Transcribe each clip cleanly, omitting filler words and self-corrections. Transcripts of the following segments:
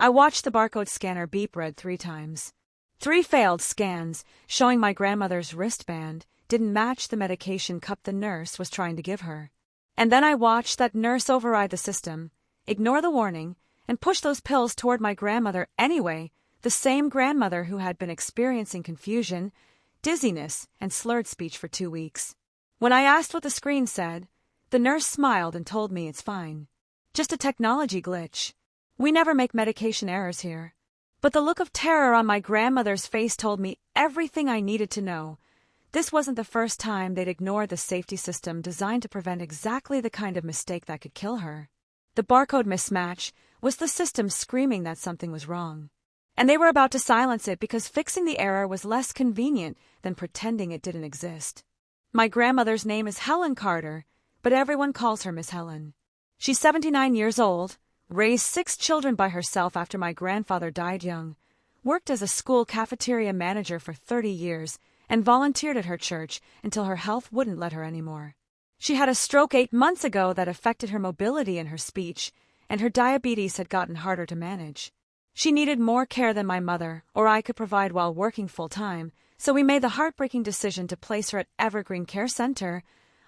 I watched the barcode scanner beep red 3 times. 3 failed scans, showing my grandmother's wristband didn't match the medication cup the nurse was trying to give her. And then I watched that nurse override the system, ignore the warning, and push those pills toward my grandmother anyway, the same grandmother who had been experiencing confusion, dizziness, and slurred speech for 2 weeks. When I asked what the screen said, the nurse smiled and told me it's fine. Just a technology glitch. We never make medication errors here. But the look of terror on my grandmother's face told me everything I needed to know. This wasn't the first time they'd ignored the safety system designed to prevent exactly the kind of mistake that could kill her. The barcode mismatch was the system screaming that something was wrong. And they were about to silence it because fixing the error was less convenient than pretending it didn't exist. My grandmother's name is Helen Carter, but everyone calls her Miss Helen. She's 79 years old, raised 6 children by herself after my grandfather died young, worked as a school cafeteria manager for 30 years, and volunteered at her church until her health wouldn't let her anymore. She had a stroke 8 months ago that affected her mobility and her speech, and her diabetes had gotten harder to manage. She needed more care than my mother or I could provide while working full-time, so we made the heartbreaking decision to place her at Evergreen Care Center,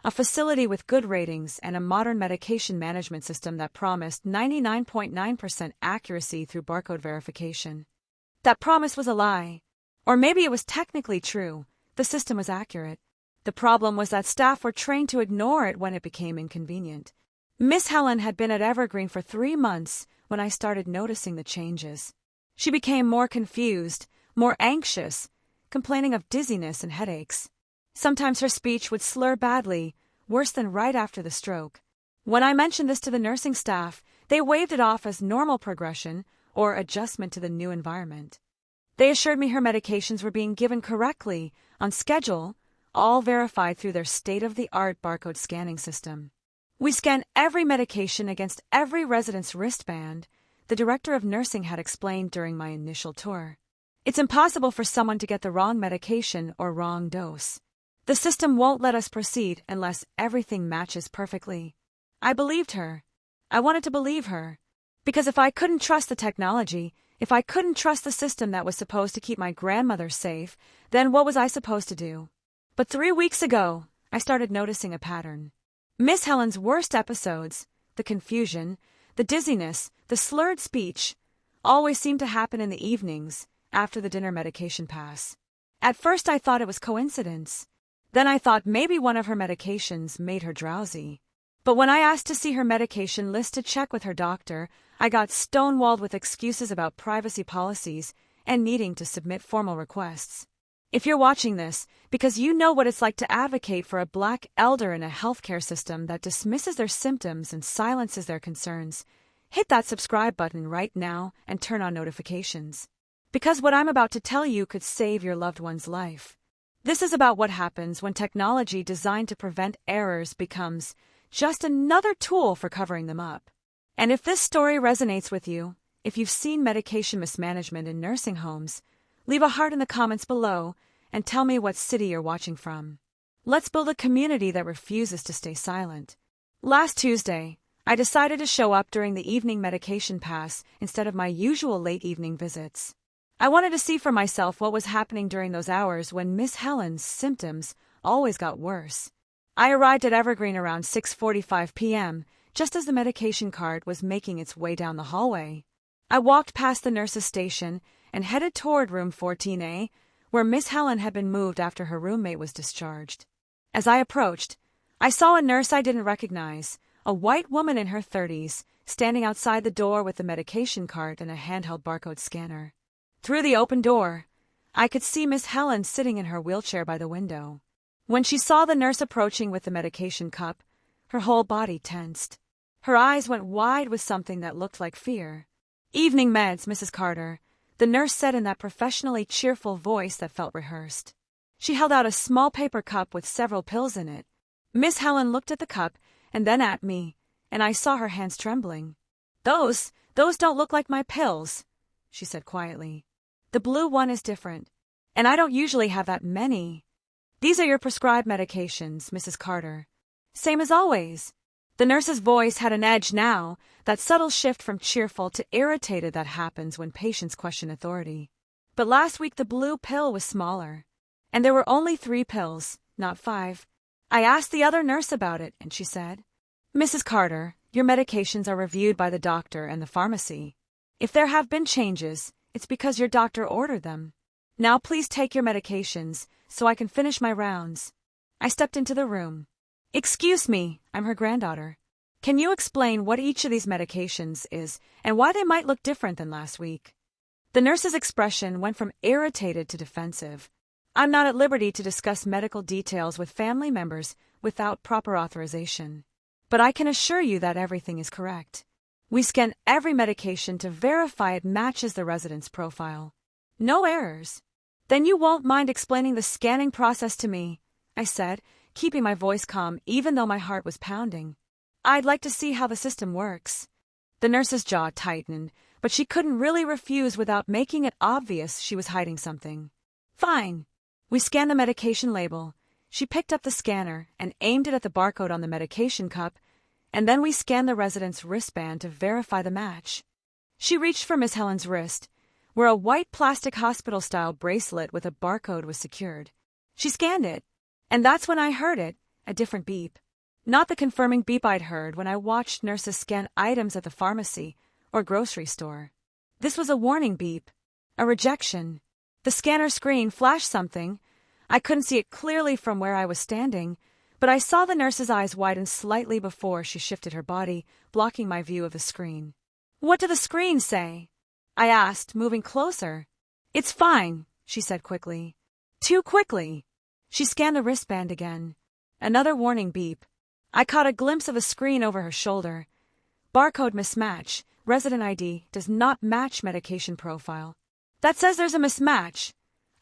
a facility with good ratings and a modern medication management system that promised 99.9% accuracy through barcode verification. That promise was a lie. Or maybe it was technically true. The system was accurate. The problem was that staff were trained to ignore it when it became inconvenient. Miss Helen had been at Evergreen for 3 months when I started noticing the changes. She became more confused, more anxious, complaining of dizziness and headaches. Sometimes her speech would slur badly, worse than right after the stroke. When I mentioned this to the nursing staff, they waved it off as normal progression or adjustment to the new environment. They assured me her medications were being given correctly, on schedule, all verified through their state-of-the-art barcode scanning system. We scan every medication against every resident's wristband, the director of nursing had explained during my initial tour. It's impossible for someone to get the wrong medication or wrong dose. The system won't let us proceed unless everything matches perfectly. I believed her. I wanted to believe her. Because if I couldn't trust the technology, if I couldn't trust the system that was supposed to keep my grandmother safe, then what was I supposed to do? But 3 weeks ago, I started noticing a pattern. Miss Helen's worst episodes, the confusion, the dizziness, the slurred speech, always seemed to happen in the evenings after the dinner medication pass. At first I thought it was coincidence. Then I thought maybe one of her medications made her drowsy. But when I asked to see her medication list to check with her doctor, I got stonewalled with excuses about privacy policies and needing to submit formal requests. If you're watching this because you know what it's like to advocate for a Black elder in a healthcare system that dismisses their symptoms and silences their concerns, hit that subscribe button right now and turn on notifications. Because what I'm about to tell you could save your loved one's life. This is about what happens when technology designed to prevent errors becomes just another tool for covering them up. And if this story resonates with you, if you've seen medication mismanagement in nursing homes, leave a heart in the comments below and tell me what city you're watching from. Let's build a community that refuses to stay silent. Last Tuesday, I decided to show up during the evening medication pass instead of my usual late evening visits. I wanted to see for myself what was happening during those hours when Miss Helen's symptoms always got worse. I arrived at Evergreen around 6:45 p.m., just as the medication cart was making its way down the hallway. I walked past the nurse's station and headed toward room 14A, where Miss Helen had been moved after her roommate was discharged. As I approached, I saw a nurse I didn't recognize, a white woman in her 30s, standing outside the door with the medication cart and a handheld barcode scanner. Through the open door, I could see Miss Helen sitting in her wheelchair by the window. When she saw the nurse approaching with the medication cup, her whole body tensed. Her eyes went wide with something that looked like fear. "Evening meds, Mrs. Carter," the nurse said in that professionally cheerful voice that felt rehearsed. She held out a small paper cup with several pills in it. Miss Helen looked at the cup and then at me, and I saw her hands trembling. Those don't look like my pills," she said quietly. "The blue one is different, and I don't usually have that many. These are your prescribed medications, Mrs. Carter. Same as always." The nurse's voice had an edge now, that subtle shift from cheerful to irritated that happens when patients question authority. But last week the blue pill was smaller. And there were only 3 pills, not 5. I asked the other nurse about it, and she said, "Mrs. Carter, your medications are reviewed by the doctor and the pharmacy. If there have been changes, it's because your doctor ordered them. Now please take your medications, so I can finish my rounds." I stepped into the room. "Excuse me, I'm her granddaughter. Can you explain what each of these medications is and why they might look different than last week?" The nurse's expression went from irritated to defensive. "I'm not at liberty to discuss medical details with family members without proper authorization. But I can assure you that everything is correct. We scan every medication to verify it matches the resident's profile. No errors." "Then you won't mind explaining the scanning process to me," I said, keeping my voice calm even though my heart was pounding. "I'd like to see how the system works." The nurse's jaw tightened, but she couldn't really refuse without making it obvious she was hiding something. "Fine." We scanned the medication label. She picked up the scanner and aimed it at the barcode on the medication cup, and then we scanned the resident's wristband to verify the match. She reached for Miss Helen's wrist, where a white plastic hospital-style bracelet with a barcode was secured. She scanned it, and that's when I heard it, a different beep. Not the confirming beep I'd heard when I watched nurses scan items at the pharmacy or grocery store. This was a warning beep, a rejection. The scanner screen flashed something. I couldn't see it clearly from where I was standing, but I saw the nurse's eyes widen slightly before she shifted her body, blocking my view of the screen. "What did the screen say?" I asked, moving closer. "It's fine," she said quickly. "Too quickly." She scanned the wristband again. Another warning beep. I caught a glimpse of a screen over her shoulder. "Barcode mismatch. Resident ID does not match medication profile." "That says there's a mismatch,"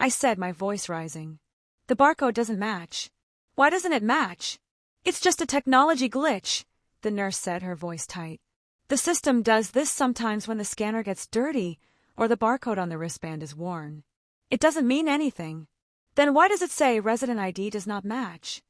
I said, my voice rising. "The barcode doesn't match." "Why doesn't it match?" "It's just a technology glitch," the nurse said, her voice tight. "The system does this sometimes when the scanner gets dirty or the barcode on the wristband is worn. It doesn't mean anything." "Then why does it say resident ID does not match?"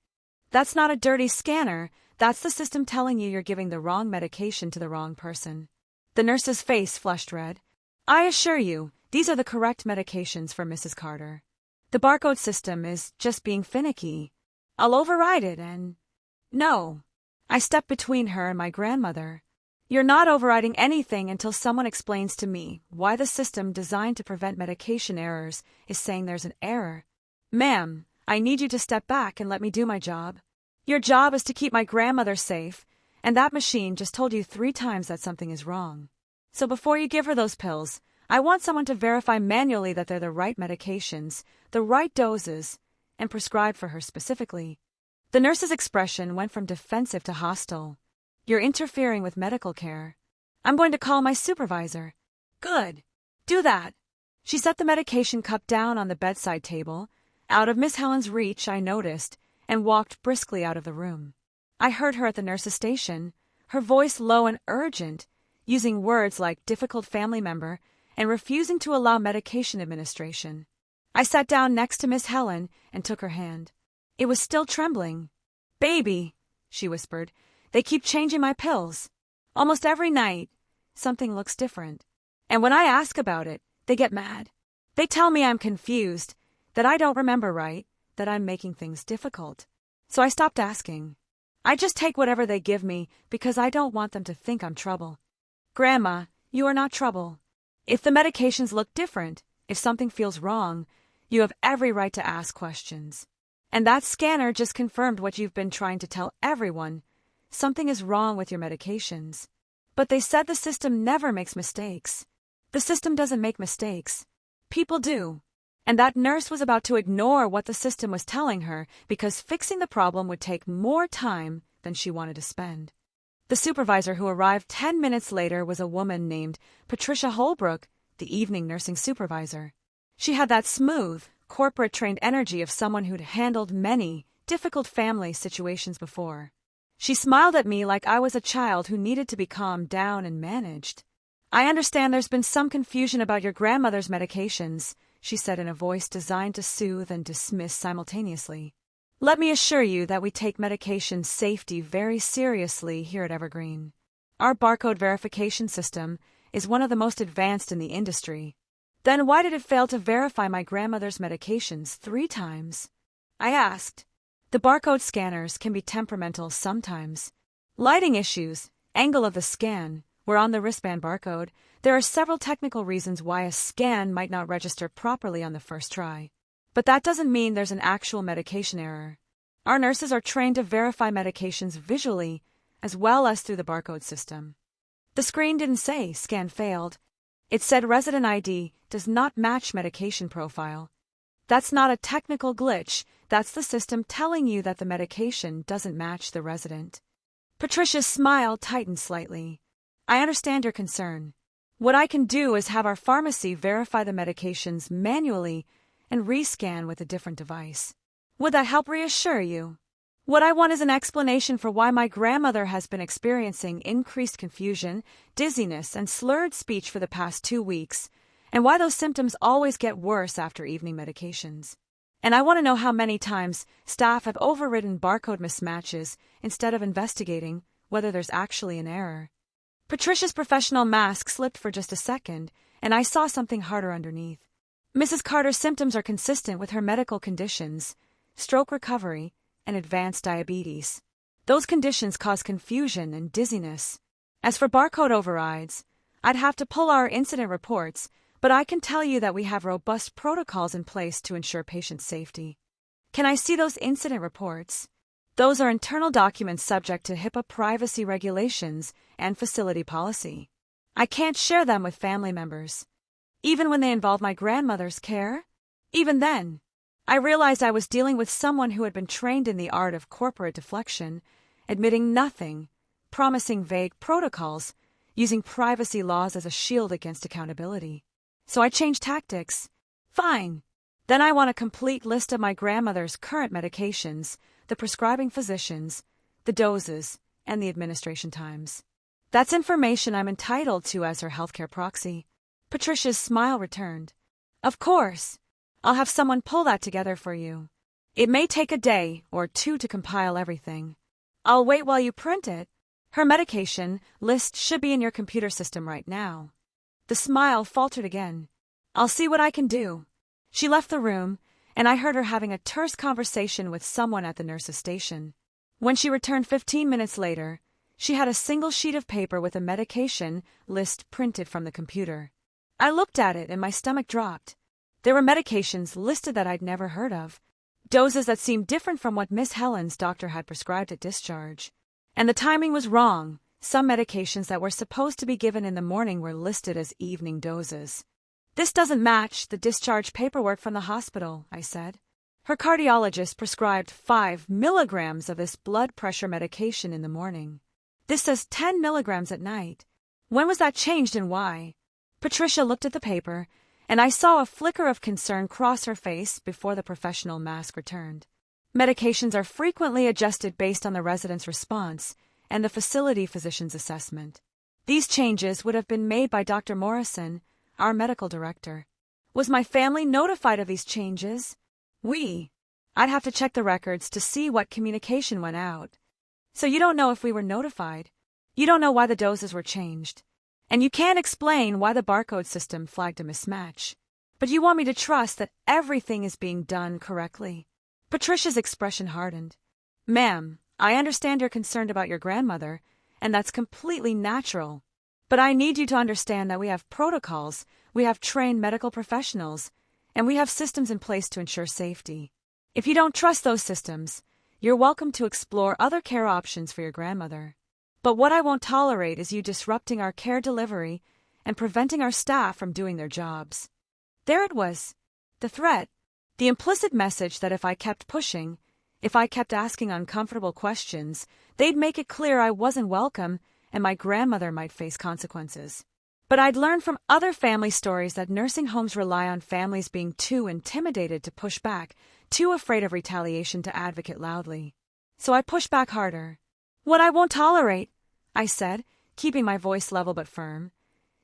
"That's not a dirty scanner. That's the system telling you you're giving the wrong medication to the wrong person." The nurse's face flushed red. "I assure you, these are the correct medications for Mrs. Carter. The barcode system is just being finicky. I'll override it and—" "No." I stepped between her and my grandmother. "You're not overriding anything until someone explains to me why the system designed to prevent medication errors is saying there's an error. Ma'am, I need you to step back and let me do my job. Your job is to keep my grandmother safe, and that machine just told you 3 times that something is wrong. So before you give her those pills, I want someone to verify manually that they're the right medications, the right doses, and prescribed for her specifically." The nurse's expression went from defensive to hostile. "You're interfering with medical care. I'm going to call my supervisor." "Good. Do that." She set the medication cup down on the bedside table, out of Miss Helen's reach, I noticed, and walked briskly out of the room. I heard her at the nurse's station, her voice low and urgent, using words like difficult family member and refusing to allow medication administration. I sat down next to Miss Helen and took her hand. It was still trembling. "Baby," she whispered, "they keep changing my pills. Almost every night, something looks different. And when I ask about it, they get mad. They tell me I'm confused, that I don't remember right, that I'm making things difficult. So I stopped asking. I just take whatever they give me because I don't want them to think I'm trouble." "Grandma, you are not trouble. If the medications look different, if something feels wrong, you have every right to ask questions. And that scanner just confirmed what you've been trying to tell everyone. Something is wrong with your medications. But they said the system never makes mistakes. The system doesn't make mistakes. People do." And that nurse was about to ignore what the system was telling her because fixing the problem would take more time than she wanted to spend. The supervisor who arrived 10 minutes later was a woman named Patricia Holbrook, the evening nursing supervisor. She had that smooth, corporate-trained energy of someone who'd handled many difficult family situations before. She smiled at me like I was a child who needed to be calmed down and managed. "I understand there's been some confusion about your grandmother's medications," she said in a voice designed to soothe and dismiss simultaneously. "Let me assure you that we take medication safety very seriously here at Evergreen. Our barcode verification system is one of the most advanced in the industry. Then why did it fail to verify my grandmother's medications 3 times? I asked. The barcode scanners can be temperamental sometimes. Lighting issues, angle of the scan, were on the wristband barcode. There are several technical reasons why a scan might not register properly on the first try. But that doesn't mean there's an actual medication error. Our nurses are trained to verify medications visually as well as through the barcode system. The screen didn't say scan failed. It said resident ID does not match medication profile. That's not a technical glitch. That's the system telling you that the medication doesn't match the resident. Patricia's smile tightened slightly. I understand your concern. What I can do is have our pharmacy verify the medications manually and rescan with a different device. Would that help reassure you? What I want is an explanation for why my grandmother has been experiencing increased confusion, dizziness, and slurred speech for the past 2 weeks, and why those symptoms always get worse after evening medications. And I want to know how many times staff have overridden barcode mismatches instead of investigating whether there's actually an error. Patricia's professional mask slipped for just a second, and I saw something harder underneath. Mrs. Carter's symptoms are consistent with her medical conditions, stroke recovery, and advanced diabetes. Those conditions cause confusion and dizziness. As for barcode overrides, I'd have to pull our incident reports, but I can tell you that we have robust protocols in place to ensure patient safety. Can I see those incident reports? Those are internal documents subject to HIPAA privacy regulations and facility policy. I can't share them with family members. Even when they involve my grandmother's care? Even then, I realized I was dealing with someone who had been trained in the art of corporate deflection, admitting nothing, promising vague protocols, using privacy laws as a shield against accountability. So I changed tactics. Fine. Then I want a complete list of my grandmother's current medications, the prescribing physicians, the doses, and the administration times. That's information I'm entitled to as her healthcare proxy. Patricia's smile returned. Of course. I'll have someone pull that together for you. It may take a day or 2 to compile everything. I'll wait while you print it. Her medication list should be in your computer system right now. The smile faltered again. I'll see what I can do. She left the room, and I heard her having a terse conversation with someone at the nurse's station. When she returned 15 minutes later, she had a single sheet of paper with a medication list printed from the computer. I looked at it and my stomach dropped. There were medications listed that I'd never heard of, doses that seemed different from what Miss Helen's doctor had prescribed at discharge. And the timing was wrong. Some medications that were supposed to be given in the morning were listed as evening doses. This doesn't match the discharge paperwork from the hospital, I said. Her cardiologist prescribed 5 milligrams of this blood pressure medication in the morning. This says 10 milligrams at night. When was that changed and why? Patricia looked at the paper, and I saw a flicker of concern cross her face before the professional mask returned. Medications are frequently adjusted based on the resident's response and the facility physician's assessment. These changes would have been made by Dr. Morrison, our medical director. Was my family notified of these changes? I'd have to check the records to see what communication went out. So you don't know if we were notified. You don't know why the doses were changed. And you can't explain why the barcode system flagged a mismatch. But you want me to trust that everything is being done correctly. Patricia's expression hardened. Ma'am, I understand you're concerned about your grandmother, and that's completely natural. But I need you to understand that we have protocols, we have trained medical professionals, and we have systems in place to ensure safety. If you don't trust those systems, you're welcome to explore other care options for your grandmother. But what I won't tolerate is you disrupting our care delivery and preventing our staff from doing their jobs. There it was. The threat. The implicit message that if I kept pushing, if I kept asking uncomfortable questions, they'd make it clear I wasn't welcome and my grandmother might face consequences. But I'd learned from other family stories that nursing homes rely on families being too intimidated to push back, too afraid of retaliation to advocate loudly. So I pushed back harder. What I won't tolerate, I said, keeping my voice level but firm,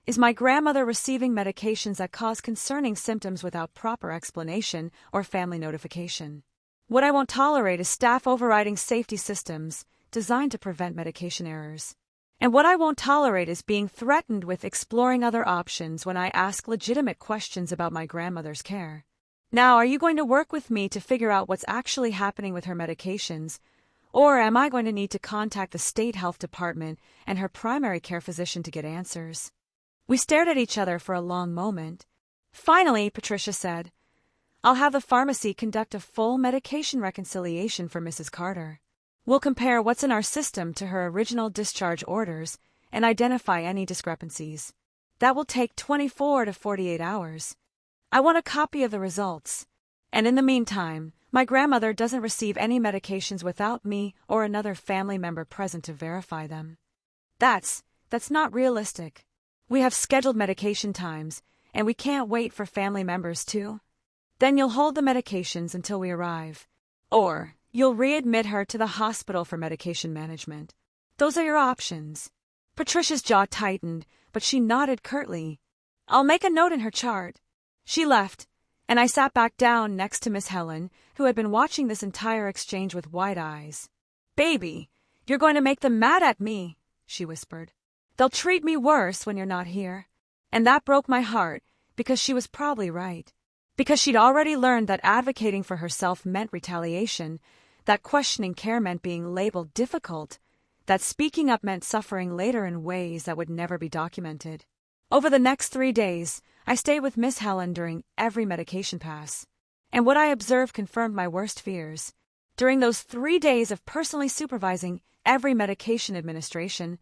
is my grandmother receiving medications that cause concerning symptoms without proper explanation or family notification. What I won't tolerate is staff overriding safety systems designed to prevent medication errors. And what I won't tolerate is being threatened with exploring other options when I ask legitimate questions about my grandmother's care. Now, are you going to work with me to figure out what's actually happening with her medications, or am I going to need to contact the state health department and her primary care physician to get answers? We stared at each other for a long moment. Finally, Patricia said, I'll have the pharmacy conduct a full medication reconciliation for Mrs. Carter. We'll compare what's in our system to her original discharge orders and identify any discrepancies. That will take 24 to 48 hours. I want a copy of the results. And in the meantime, my grandmother doesn't receive any medications without me or another family member present to verify them. That's not realistic. We have scheduled medication times, and we can't wait for family members too. Then you'll hold the medications until we arrive. Or you'll readmit her to the hospital for medication management. Those are your options. Patricia's jaw tightened, but she nodded curtly. I'll make a note in her chart. She left, and I sat back down next to Miss Helen, who had been watching this entire exchange with wide eyes. Baby, you're going to make them mad at me, she whispered. They'll treat me worse when you're not here. And that broke my heart, because she was probably right. Because she'd already learned that advocating for herself meant retaliation, that questioning care meant being labeled difficult, that speaking up meant suffering later in ways that would never be documented. Over the next 3 days, I stayed with Miss Helen during every medication pass. And what I observed confirmed my worst fears. During those 3 days of personally supervising every medication administration,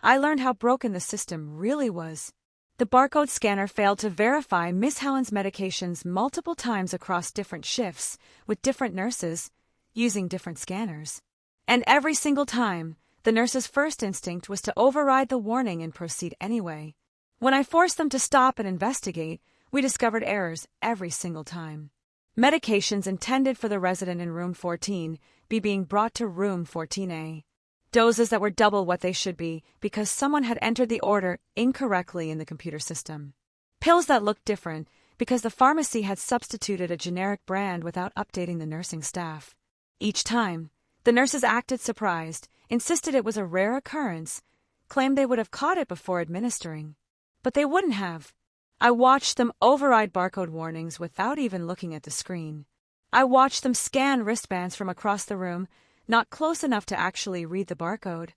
I learned how broken the system really was. The barcode scanner failed to verify Miss Helen's medications multiple times across different shifts, with different nurses, using different scanners. And every single time, the nurse's first instinct was to override the warning and proceed anyway. When I forced them to stop and investigate, we discovered errors every single time. Medications intended for the resident in room 14 being brought to room 14A. Doses that were double what they should be because someone had entered the order incorrectly in the computer system. Pills that looked different because the pharmacy had substituted a generic brand without updating the nursing staff. Each time, the nurses acted surprised, insisted it was a rare occurrence, claimed they would have caught it before administering. But they wouldn't have. I watched them override barcode warnings without even looking at the screen. I watched them scan wristbands from across the room, not close enough to actually read the barcode.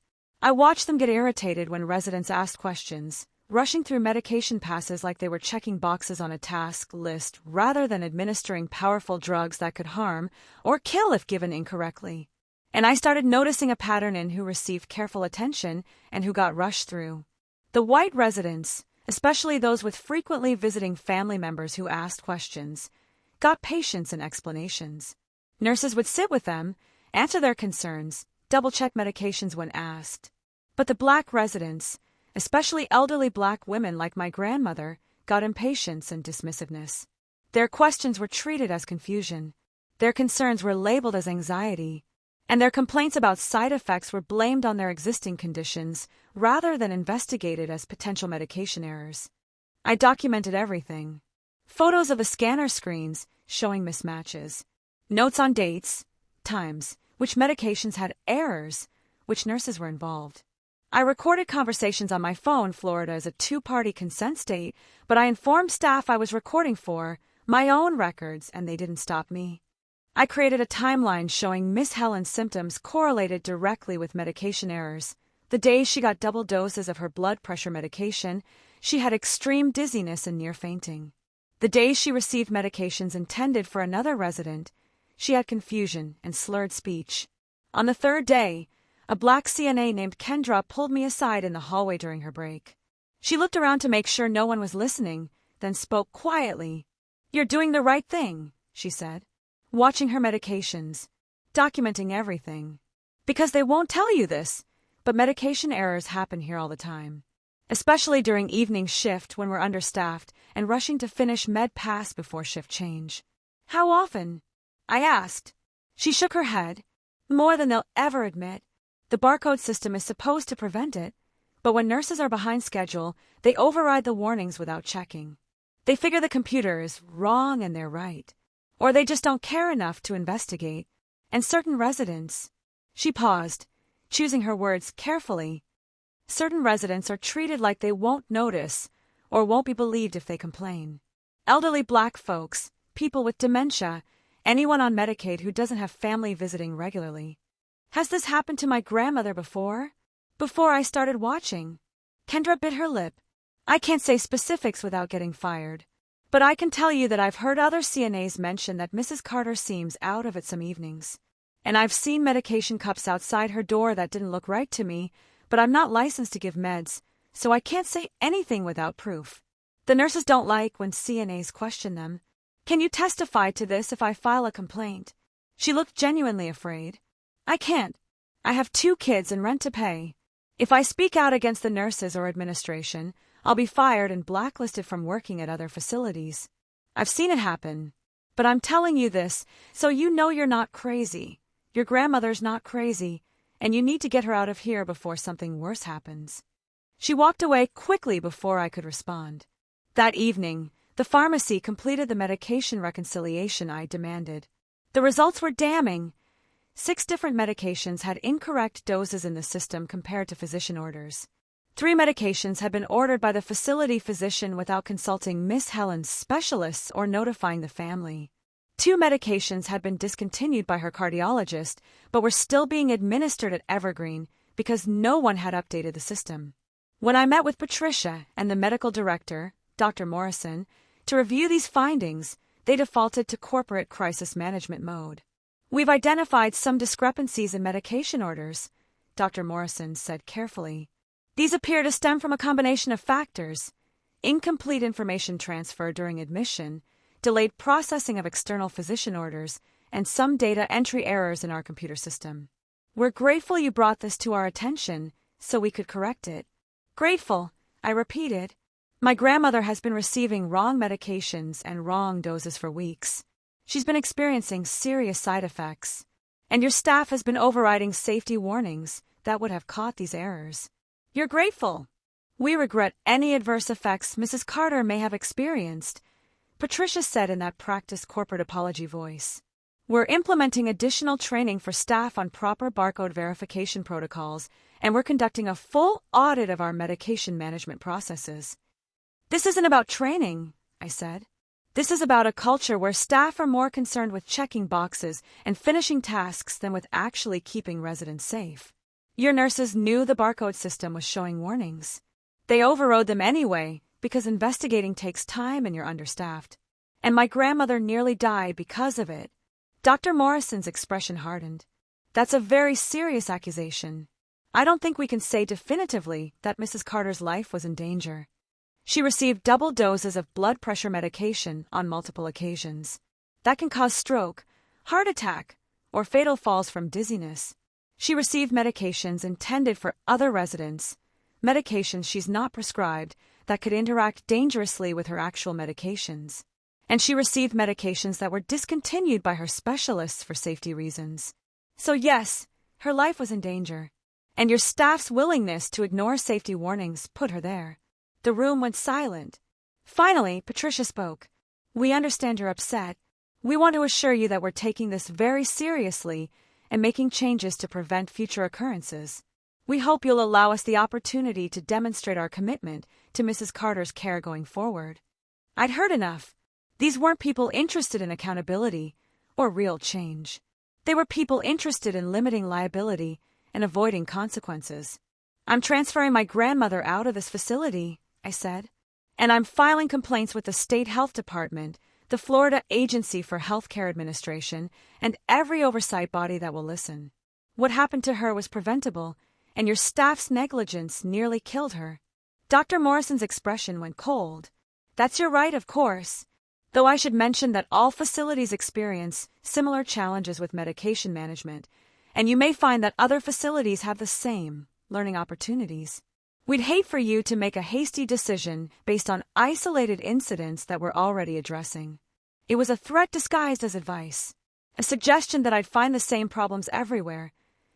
I watched them get irritated when residents asked questions, rushing through medication passes like they were checking boxes on a task list rather than administering powerful drugs that could harm or kill if given incorrectly. And I started noticing a pattern in who received careful attention and who got rushed through. The white residents, especially those with frequently visiting family members who asked questions, got patience and explanations. Nurses would sit with them, answer their concerns, double-check medications when asked. But the black residents, especially elderly black women like my grandmother, got impatience and dismissiveness. Their questions were treated as confusion. Their concerns were labeled as anxiety. And their complaints about side effects were blamed on their existing conditions rather than investigated as potential medication errors. I documented everything. Photos of the scanner screens showing mismatches. Notes on dates, times, which medications had errors, which nurses were involved. I recorded conversations on my phone. Florida is a 2-party consent state, but I informed staff I was recording for my own records, and they didn't stop me. I created a timeline showing Miss Helen's symptoms correlated directly with medication errors. The days she got double doses of her blood pressure medication, she had extreme dizziness and near fainting. The days she received medications intended for another resident, she had confusion and slurred speech. On the 3rd day, a black CNA named Kendra pulled me aside in the hallway during her break. She looked around to make sure no one was listening, then spoke quietly. "You're doing the right thing," she said. Watching her medications, documenting everything. Because they won't tell you this, but medication errors happen here all the time. Especially during evening shift when we're understaffed and rushing to finish med pass before shift change. "How often?" I asked. She shook her head. "More than they'll ever admit. The barcode system is supposed to prevent it, but when nurses are behind schedule, they override the warnings without checking. They figure the computer is wrong and they're right. Or they just don't care enough to investigate. And certain residents..." She paused, choosing her words carefully. Certain residents are treated like they won't notice or won't be believed if they complain. Elderly Black folks, people with dementia, anyone on Medicaid who doesn't have family visiting regularly. Has this happened to my grandmother before? Before I started watching? Kendra bit her lip. I can't say specifics without getting fired. But I can tell you that I've heard other CNAs mention that Mrs. Carter seems out of it some evenings. And I've seen medication cups outside her door that didn't look right to me, but I'm not licensed to give meds, so I can't say anything without proof. The nurses don't like when CNAs question them. Can you testify to this if I file a complaint? She looked genuinely afraid. I can't. I have 2 kids and rent to pay. If I speak out against the nurses or administration, I'll be fired and blacklisted from working at other facilities. I've seen it happen. But I'm telling you this so you know you're not crazy. Your grandmother's not crazy, and you need to get her out of here before something worse happens. She walked away quickly before I could respond. That evening, the pharmacy completed the medication reconciliation I demanded. The results were damning. 6 different medications had incorrect doses in the system compared to physician orders. 3 medications had been ordered by the facility physician without consulting Miss Helen's specialists or notifying the family. 2 medications had been discontinued by her cardiologist, but were still being administered at Evergreen because no one had updated the system. When I met with Patricia and the medical director, Dr. Morrison, to review these findings, they defaulted to corporate crisis management mode. We've identified some discrepancies in medication orders, Dr. Morrison said carefully. These appear to stem from a combination of factors: incomplete information transfer during admission, delayed processing of external physician orders, and some data entry errors in our computer system. We're grateful you brought this to our attention so we could correct it. Grateful, I repeated. My grandmother has been receiving wrong medications and wrong doses for weeks. She's been experiencing serious side effects. And your staff has been overriding safety warnings that would have caught these errors. You're grateful. We regret any adverse effects Mrs. Carter may have experienced, Patricia said in that practiced corporate apology voice. We're implementing additional training for staff on proper barcode verification protocols, and we're conducting a full audit of our medication management processes. This isn't about training, I said. This is about a culture where staff are more concerned with checking boxes and finishing tasks than with actually keeping residents safe. Your nurses knew the barcode system was showing warnings. They overrode them anyway because investigating takes time and you're understaffed. And my grandmother nearly died because of it. Dr. Morrison's expression hardened. That's a very serious accusation. I don't think we can say definitively that Mrs. Carter's life was in danger. She received double doses of blood pressure medication on multiple occasions. That can cause stroke, heart attack, or fatal falls from dizziness. She received medications intended for other residents, medications she's not prescribed that could interact dangerously with her actual medications. And she received medications that were discontinued by her specialists for safety reasons. So yes, her life was in danger. And your staff's willingness to ignore safety warnings put her there. The room went silent. Finally, Patricia spoke. We understand you're upset. We want to assure you that we're taking this very seriously and making changes to prevent future occurrences. We hope you'll allow us the opportunity to demonstrate our commitment to Mrs. Carter's care going forward. I'd heard enough. These weren't people interested in accountability or real change. They were people interested in limiting liability and avoiding consequences. I'm transferring my grandmother out of this facility, I said, and I'm filing complaints with the State Health Department, the Florida Agency for Healthcare Administration, and every oversight body that will listen. What happened to her was preventable, and your staff's negligence nearly killed her. Dr. Morrison's expression went cold. That's your right, of course. Though I should mention that all facilities experience similar challenges with medication management, and you may find that other facilities have the same learning opportunities. We'd hate for you to make a hasty decision based on isolated incidents that we're already addressing. It was a threat disguised as advice, a suggestion that I'd find the same problems everywhere,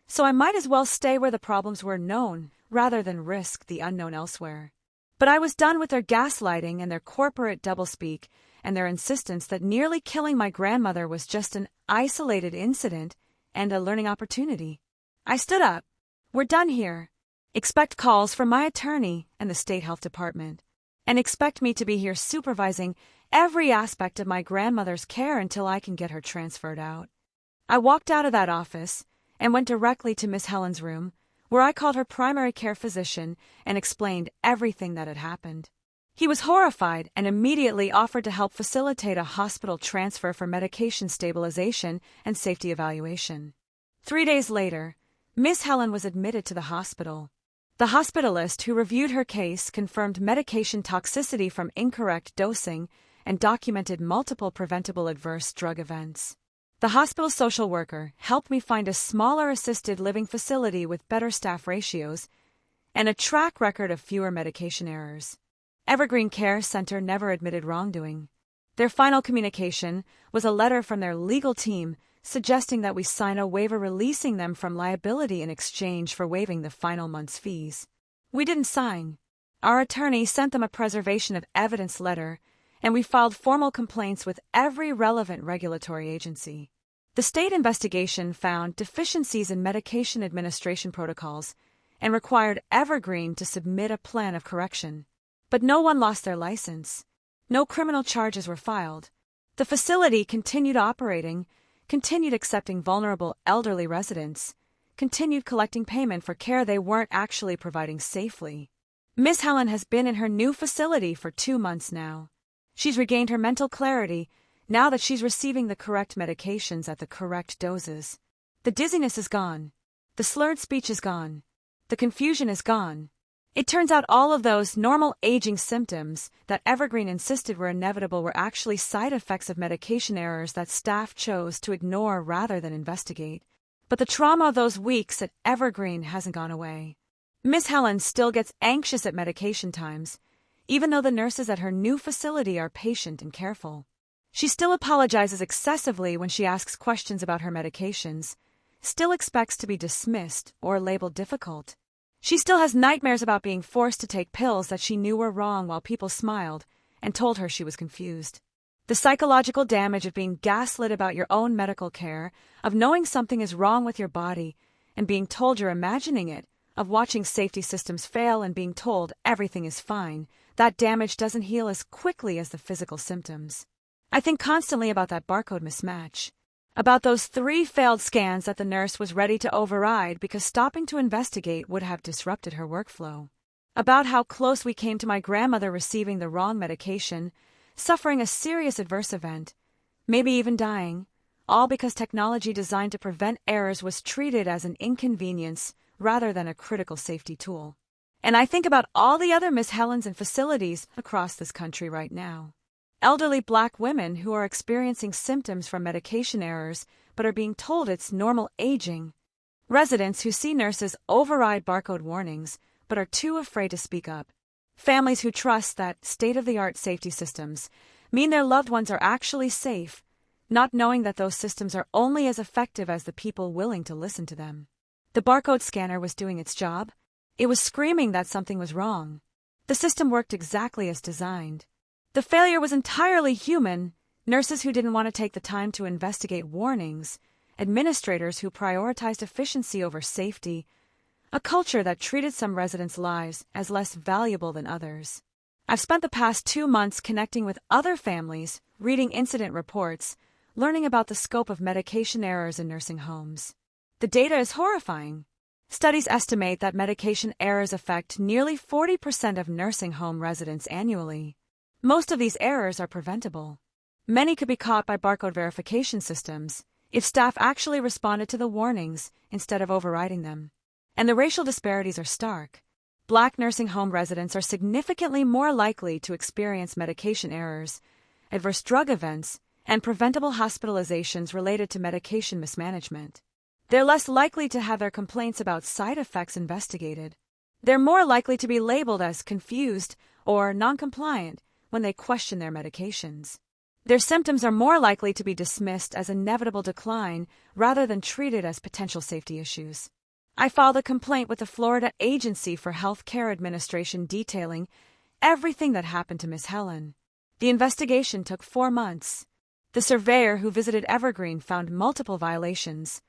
so I might as well stay where the problems were known rather than risk the unknown elsewhere. But I was done with their gaslighting and their corporate doublespeak and their insistence that nearly killing my grandmother was just an isolated incident and a learning opportunity. I stood up. We're done here. Expect calls from my attorney and the state health department. And expect me to be here supervising every aspect of my grandmother's care until I can get her transferred out. I walked out of that office and went directly to Miss Helen's room, where I called her primary care physician and explained everything that had happened. He was horrified and immediately offered to help facilitate a hospital transfer for medication stabilization and safety evaluation. 3 days later, Miss Helen was admitted to the hospital. The hospitalist who reviewed her case confirmed medication toxicity from incorrect dosing and documented multiple preventable adverse drug events. The hospital social worker helped me find a smaller assisted living facility with better staff ratios and a track record of fewer medication errors. Evergreen Care Center never admitted wrongdoing. Their final communication was a letter from their legal team suggesting that we sign a waiver releasing them from liability in exchange for waiving the final month's fees. We didn't sign. Our attorney sent them a preservation of evidence letter, and we filed formal complaints with every relevant regulatory agency. The state investigation found deficiencies in medication administration protocols and required Evergreen to submit a plan of correction. But no one lost their license. No criminal charges were filed. The facility continued operating, continued accepting vulnerable elderly residents, continued collecting payment for care they weren't actually providing safely. Miss Helen has been in her new facility for 2 months now. She's regained her mental clarity now that she's receiving the correct medications at the correct doses. The dizziness is gone. The slurred speech is gone. The confusion is gone. It turns out all of those normal aging symptoms that Evergreen insisted were inevitable were actually side effects of medication errors that staff chose to ignore rather than investigate. But the trauma of those weeks at Evergreen hasn't gone away. Miss Helen still gets anxious at medication times, even though the nurses at her new facility are patient and careful. She still apologizes excessively when she asks questions about her medications, still expects to be dismissed or labeled difficult. She still has nightmares about being forced to take pills that she knew were wrong while people smiled and told her she was confused. The psychological damage of being gaslit about your own medical care, of knowing something is wrong with your body and being told you're imagining it, of watching safety systems fail and being told everything is fine, that damage doesn't heal as quickly as the physical symptoms. I think constantly about that barcode mismatch. About those 3 failed scans that the nurse was ready to override because stopping to investigate would have disrupted her workflow. About how close we came to my grandmother receiving the wrong medication, suffering a serious adverse event, maybe even dying, all because technology designed to prevent errors was treated as an inconvenience rather than a critical safety tool. And I think about all the other Miss Helens and facilities across this country right now. Elderly Black women who are experiencing symptoms from medication errors but are being told it's normal aging. Residents who see nurses override barcode warnings but are too afraid to speak up. Families who trust that state-of-the-art safety systems mean their loved ones are actually safe, not knowing that those systems are only as effective as the people willing to listen to them. The barcode scanner was doing its job. It was screaming that something was wrong. The system worked exactly as designed. The failure was entirely human, nurses who didn't want to take the time to investigate warnings, administrators who prioritized efficiency over safety, a culture that treated some residents' lives as less valuable than others. I've spent the past 2 months connecting with other families, reading incident reports, learning about the scope of medication errors in nursing homes. The data is horrifying. Studies estimate that medication errors affect nearly 40% of nursing home residents annually. Most of these errors are preventable. Many could be caught by barcode verification systems if staff actually responded to the warnings instead of overriding them. And the racial disparities are stark. Black nursing home residents are significantly more likely to experience medication errors, adverse drug events, and preventable hospitalizations related to medication mismanagement. They're less likely to have their complaints about side effects investigated. They're more likely to be labeled as confused or non-compliant when they question their medications. Their symptoms are more likely to be dismissed as inevitable decline rather than treated as potential safety issues. I filed a complaint with the Florida Agency for Health Care Administration detailing everything that happened to Miss Helen. The investigation took 4 months. The surveyor who visited Evergreen found multiple violations: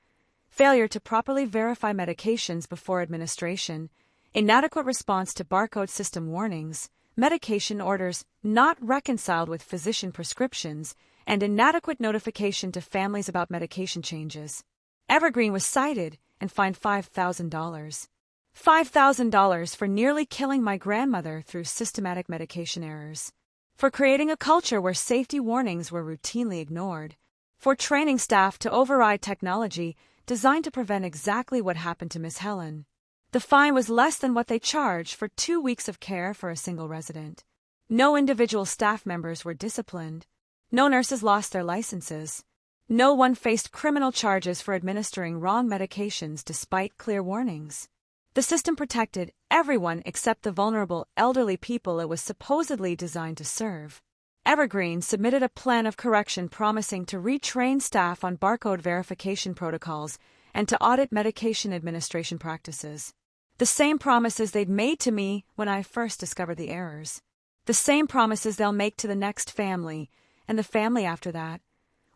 failure to properly verify medications before administration, inadequate response to barcode system warnings, medication orders not reconciled with physician prescriptions, and inadequate notification to families about medication changes. Evergreen was cited and fined $5,000. $5,000 for nearly killing my grandmother through systematic medication errors. For creating a culture where safety warnings were routinely ignored. For training staff to override technology designed to prevent exactly what happened to Miss Helen. The fine was less than what they charged for 2 weeks of care for a single resident. No individual staff members were disciplined. No nurses lost their licenses. No one faced criminal charges for administering wrong medications despite clear warnings. The system protected everyone except the vulnerable elderly people it was supposedly designed to serve. Evergreen submitted a plan of correction promising to retrain staff on barcode verification protocols and to audit medication administration practices. The same promises they'd made to me when I first discovered the errors. The same promises they'll make to the next family and the family after that,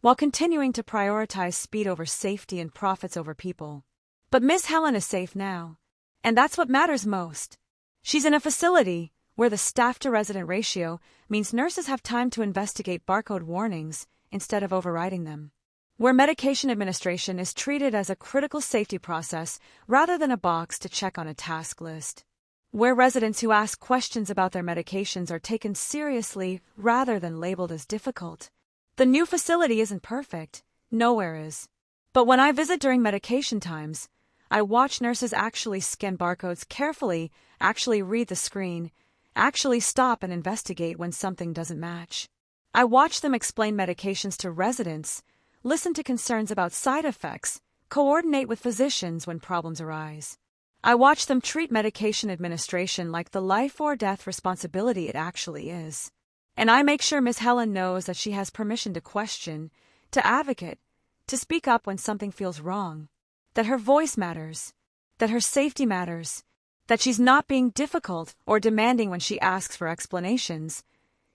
while continuing to prioritize speed over safety and profits over people. But Miss Helen is safe now, and that's what matters most. She's in a facility where the staff-to-resident ratio means nurses have time to investigate barcode warnings instead of overriding them. Where medication administration is treated as a critical safety process rather than a box to check on a task list. Where residents who ask questions about their medications are taken seriously rather than labeled as difficult. The new facility isn't perfect, nowhere is. But when I visit during medication times, I watch nurses actually scan barcodes carefully, actually read the screen, actually stop and investigate when something doesn't match. I watch them explain medications to residents, listen to concerns about side effects, coordinate with physicians when problems arise. I watch them treat medication administration like the life or death responsibility it actually is. And I make sure Miss Helen knows that she has permission to question, to advocate, to speak up when something feels wrong, that her voice matters, that her safety matters, that she's not being difficult or demanding when she asks for explanations.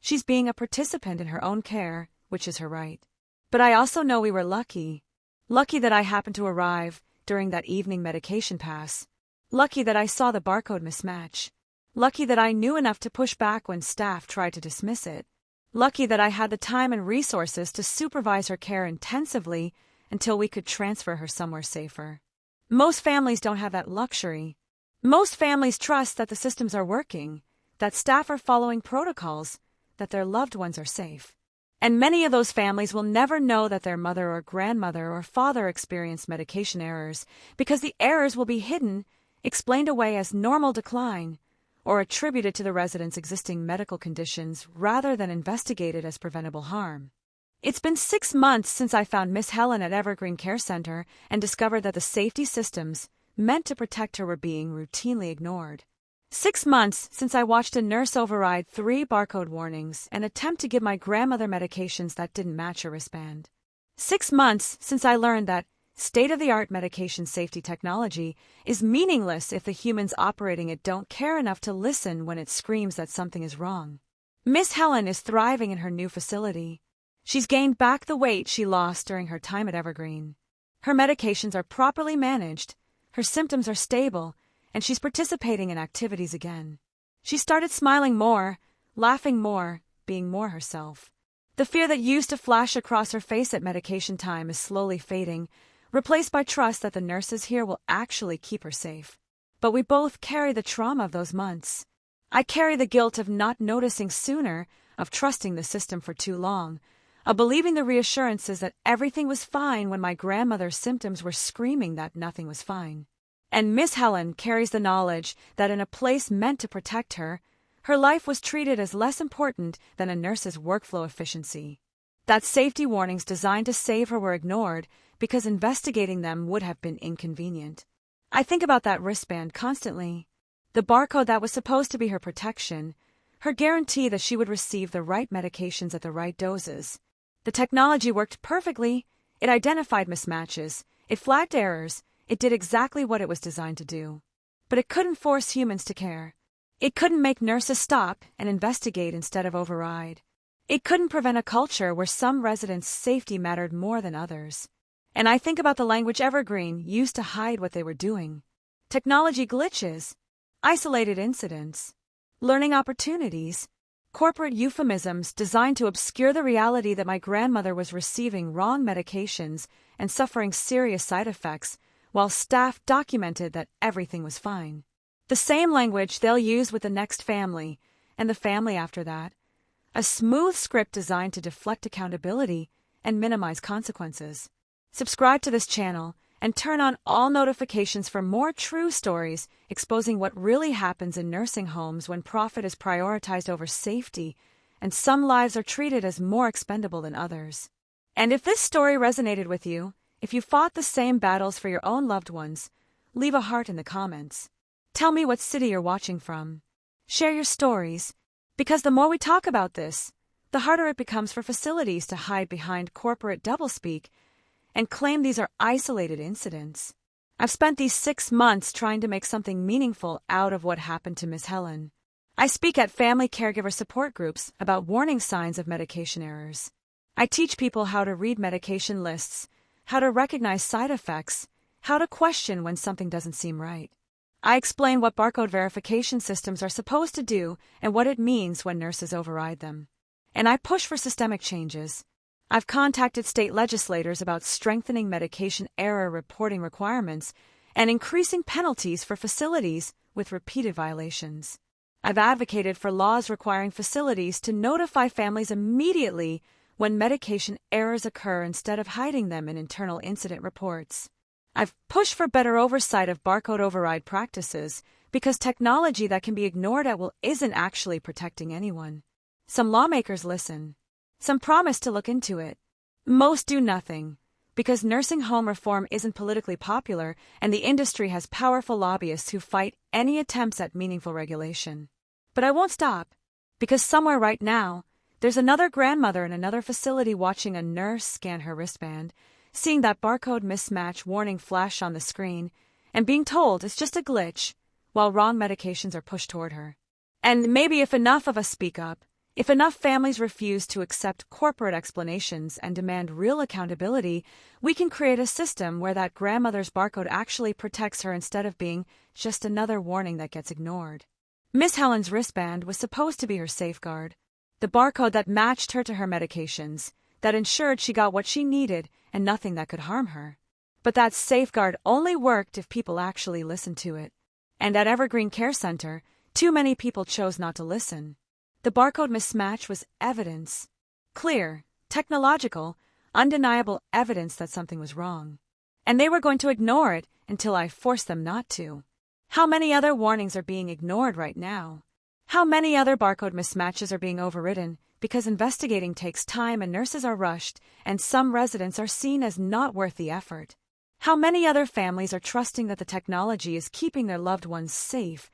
She's being a participant in her own care, which is her right. But I also know we were lucky. Lucky that I happened to arrive during that evening medication pass. Lucky that I saw the barcode mismatch. Lucky that I knew enough to push back when staff tried to dismiss it. Lucky that I had the time and resources to supervise her care intensively until we could transfer her somewhere safer. Most families don't have that luxury. Most families trust that the systems are working, that staff are following protocols, that their loved ones are safe. And many of those families will never know that their mother or grandmother or father experienced medication errors because the errors will be hidden, explained away as normal decline, or attributed to the resident's existing medical conditions rather than investigated as preventable harm. It's been 6 months since I found Miss Helen at Evergreen Care Center and discovered that the safety systems meant to protect her were being routinely ignored. 6 months since I watched a nurse override 3 barcode warnings and attempt to give my grandmother medications that didn't match her wristband. 6 months since I learned that state-of-the-art medication safety technology is meaningless if the humans operating it don't care enough to listen when it screams that something is wrong. Miss Helen is thriving in her new facility. She's gained back the weight she lost during her time at Evergreen. Her medications are properly managed, her symptoms are stable, and she's participating in activities again. She started smiling more, laughing more, being more herself. The fear that used to flash across her face at medication time is slowly fading, replaced by trust that the nurses here will actually keep her safe. But we both carry the trauma of those months. I carry the guilt of not noticing sooner, of trusting the system for too long, of believing the reassurances that everything was fine when my grandmother's symptoms were screaming that nothing was fine. And Miss Helen carries the knowledge that in a place meant to protect her, her life was treated as less important than a nurse's workflow efficiency. That safety warnings designed to save her were ignored because investigating them would have been inconvenient. I think about that wristband constantly. The barcode that was supposed to be her protection, her guarantee that she would receive the right medications at the right doses. The technology worked perfectly. It identified mismatches. It flagged errors. It did exactly what it was designed to do. But it couldn't force humans to care. It couldn't make nurses stop and investigate instead of override. It couldn't prevent a culture where some residents' safety mattered more than others. And I think about the language Evergreen used to hide what they were doing. Technology glitches. isolated incidents, learning opportunities, corporate euphemisms designed to obscure the reality that my grandmother was receiving wrong medications and suffering serious side effects, while staff documented that everything was fine. The same language they'll use with the next family, and the family after that. A smooth script designed to deflect accountability and minimize consequences. Subscribe to this channel and turn on all notifications for more true stories exposing what really happens in nursing homes when profit is prioritized over safety and some lives are treated as more expendable than others. And if this story resonated with you, if you fought the same battles for your own loved ones, leave a heart in the comments. Tell me what city you're watching from. Share your stories, because the more we talk about this, the harder it becomes for facilities to hide behind corporate doublespeak and claim these are isolated incidents. I've spent these 6 months trying to make something meaningful out of what happened to Miss Helen. I speak at family caregiver support groups about warning signs of medication errors. I teach people how to read medication lists, how to recognize side effects, how to question when something doesn't seem right. I explain what barcode verification systems are supposed to do and what it means when nurses override them. And I push for systemic changes. I've contacted state legislators about strengthening medication error reporting requirements and increasing penalties for facilities with repeated violations. I've advocated for laws requiring facilities to notify families immediately when medication errors occur instead of hiding them in internal incident reports. I've pushed for better oversight of barcode override practices because technology that can be ignored at will isn't actually protecting anyone. Some lawmakers listen. Some promise to look into it. Most do nothing, because nursing home reform isn't politically popular and the industry has powerful lobbyists who fight any attempts at meaningful regulation. But I won't stop, because somewhere right now, there's another grandmother in another facility watching a nurse scan her wristband, seeing that barcode mismatch warning flash on the screen, and being told it's just a glitch, while wrong medications are pushed toward her. And maybe if enough of us speak up, if enough families refuse to accept corporate explanations and demand real accountability, we can create a system where that grandmother's barcode actually protects her instead of being just another warning that gets ignored. Miss Helen's wristband was supposed to be her safeguard, the barcode that matched her to her medications, that ensured she got what she needed and nothing that could harm her. But that safeguard only worked if people actually listened to it. And at Evergreen Care Center, too many people chose not to listen. The barcode mismatch was evidence. Clear, technological, undeniable evidence that something was wrong. And they were going to ignore it until I forced them not to. How many other warnings are being ignored right now? How many other barcode mismatches are being overridden because investigating takes time and nurses are rushed and some residents are seen as not worth the effort? How many other families are trusting that the technology is keeping their loved ones safe,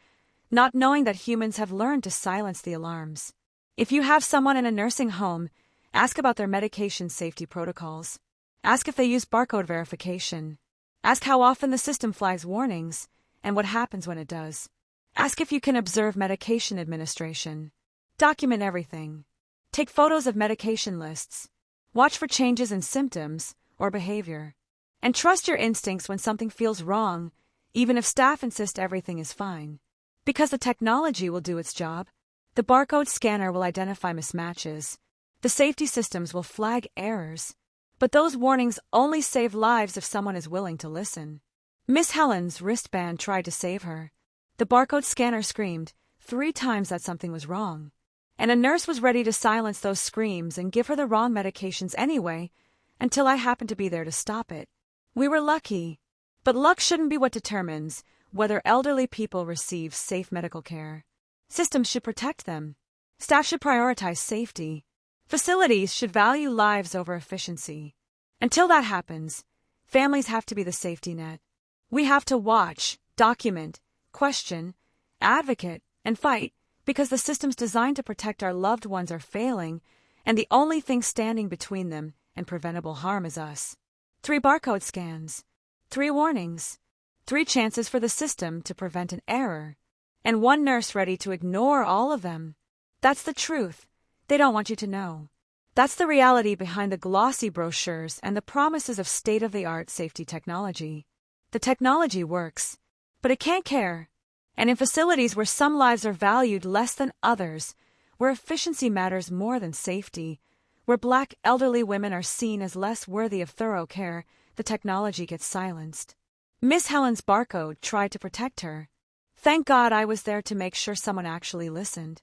not knowing that humans have learned to silence the alarms? If you have someone in a nursing home, ask about their medication safety protocols. Ask if they use barcode verification. Ask how often the system flags warnings and what happens when it does. Ask if you can observe medication administration. Document everything. Take photos of medication lists. Watch for changes in symptoms or behavior. And trust your instincts when something feels wrong, even if staff insist everything is fine. Because the technology will do its job. The barcode scanner will identify mismatches. The safety systems will flag errors. But those warnings only save lives if someone is willing to listen. Miss Helen's wristband tried to save her. The barcode scanner screamed 3 times that something was wrong. And a nurse was ready to silence those screams and give her the wrong medications anyway, until I happened to be there to stop it. We were lucky. But luck shouldn't be what determines whether elderly people receive safe medical care. Systems should protect them. Staff should prioritize safety. Facilities should value lives over efficiency. Until that happens, families have to be the safety net. We have to watch, document, question, advocate, and fight because the systems designed to protect our loved ones are failing, and the only thing standing between them and preventable harm is us. 3 barcode scans, 3 warnings, 3 chances for the system to prevent an error, and 1 nurse ready to ignore all of them. That's the truth. They don't want you to know. That's the reality behind the glossy brochures and the promises of state-of-the-art safety technology. The technology works, but it can't care. And in facilities where some lives are valued less than others, where efficiency matters more than safety, where Black elderly women are seen as less worthy of thorough care, the technology gets silenced. Miss Helen's Barcode tried to protect her. Thank God I was there to make sure someone actually listened.